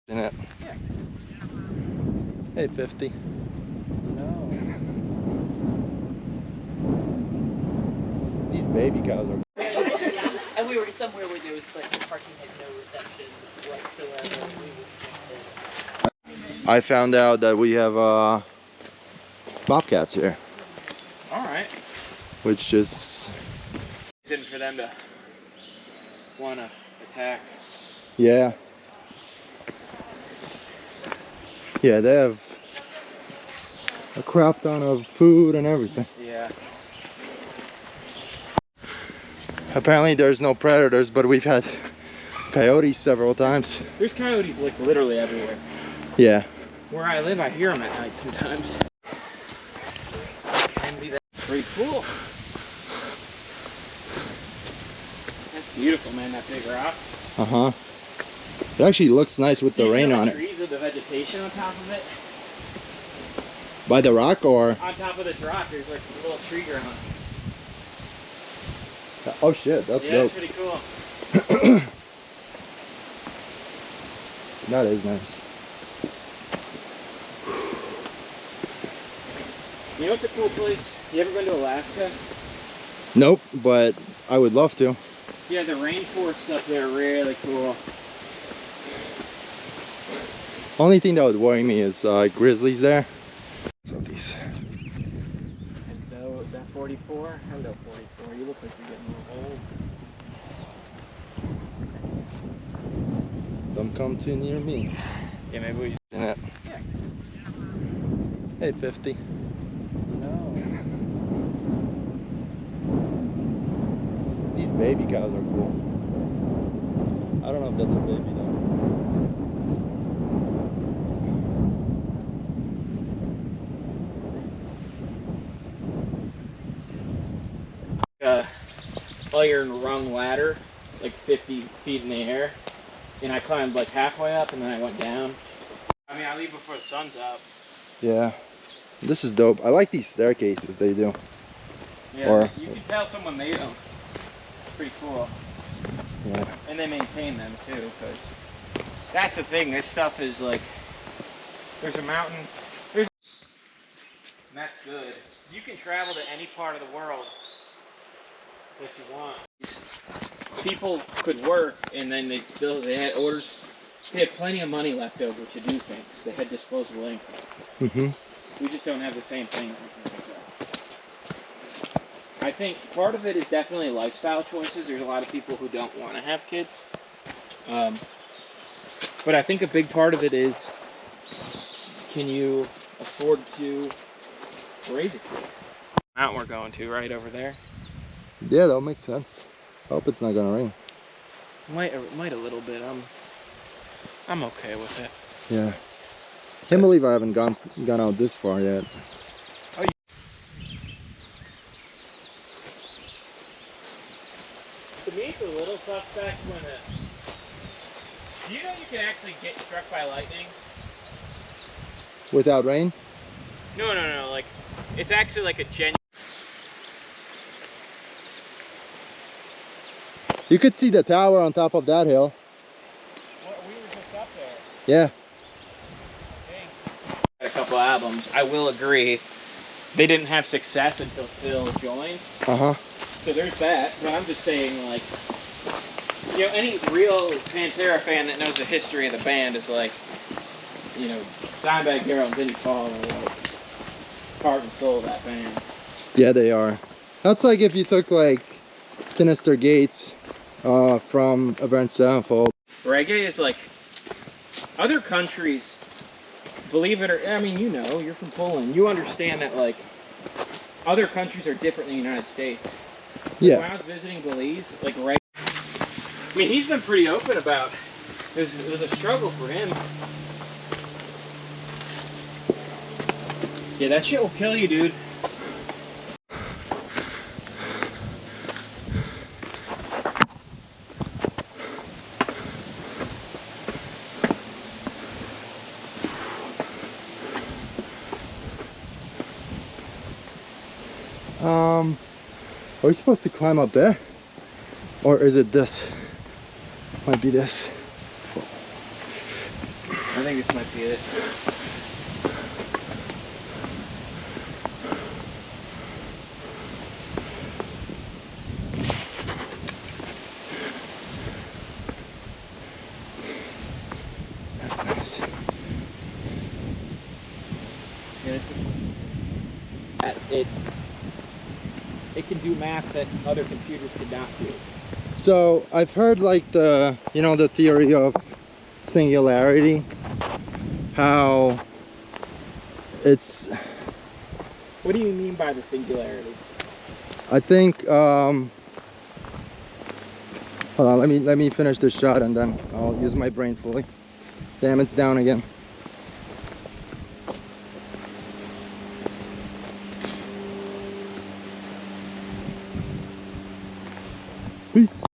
In it. Yeah. Hey, 50. No. These baby cows are. And we were somewhere where there was like the parking had no reception whatsoever. I found out that we have bobcats here, Alright. which is, Reason for them to want to attack. yeah. Yeah, they have a crap ton of food and everything. Yeah. Apparently there's no predators, but we've had coyotes several times. There's coyotes like literally everywhere. Yeah. Where I live, I hear them at night sometimes. Can be that pretty cool. That's beautiful, man, that big rock. Uh-huh. It actually looks nice with the rain on it. Trees of the vegetation on top of it. By the rock or? On top of this rock, there's like a little tree growing. Oh shit, that's Yeah, dope. that's pretty cool. That is nice. You know what's a cool place? You ever been to Alaska? Nope, but I would love to. Yeah, the rainforests up there are really cool. Only thing that would worry me is grizzlies there. So these. And so, is that 44? Hello, 44. You look like you're getting a little old. Don't come too near me. Yeah, maybe we. In it. Yeah. Hey, 50. No. These baby cows are cool. I don't know if that's a baby though. Iron rung ladder, like 50 feet in the air, and I climbed like halfway up and then I went down. I mean, I leave before the sun's up. Yeah. This is dope. I like these staircases they do. Yeah, Or, you can tell someone made them. It's pretty cool. yeah. And they maintain them too, because that's the thing. This stuff is like, there's a mountain, and that's good. You can travel to any part of the world that you want. People could work, and then they had orders. They had plenty of money left over to do things. They had disposable income. Mm-hmm. We just don't have the same thing. I think part of it is definitely lifestyle choices. There's a lot of people who don't want to have kids. But I think a big part of it is, can you afford to raise a kid? Mountain we're going to, right over there. Yeah, that makes sense. Hope it's not gonna rain. Might a little bit. I'm okay with it. Yeah. Can't believe I haven't gone out this far yet. Oh, to me, it's a little suspect when do you know you can actually get struck by lightning? Without rain? No. Like, it's actually like a genuine. You could see the tower on top of that hill. Well, we were just up there. Yeah. A couple albums. I will agree. They didn't have success until Phil joined. Uh-huh. So there's that. But I'm just saying, like, you know, any real Pantera fan that knows the history of the band is like, you know, Dimebag Darrell and Vinnie Paul are like heart and soul of that band. Yeah, they are. That's like if you took like Sinister Gates from Avenged Sevenfold. Reggae is like, other countries, believe it or, I mean, you know, you're from Poland. You understand that, like, other countries are different than the United States. Yeah. When I was visiting Belize, like, right, I mean, he's been pretty open about, it was a struggle for him. Yeah, that shit will kill you, dude. Are we supposed to climb up there? Or is it this? Might be this. think this might be it. That's nice. Yeah, this it can do math that other computers could not do. So I've heard like the, you know, the theory of singularity, how it's, What do you mean by the singularity? I think, hold on, let me finish this shot and then I'll use my brain fully. Damn, it's down again. Peace.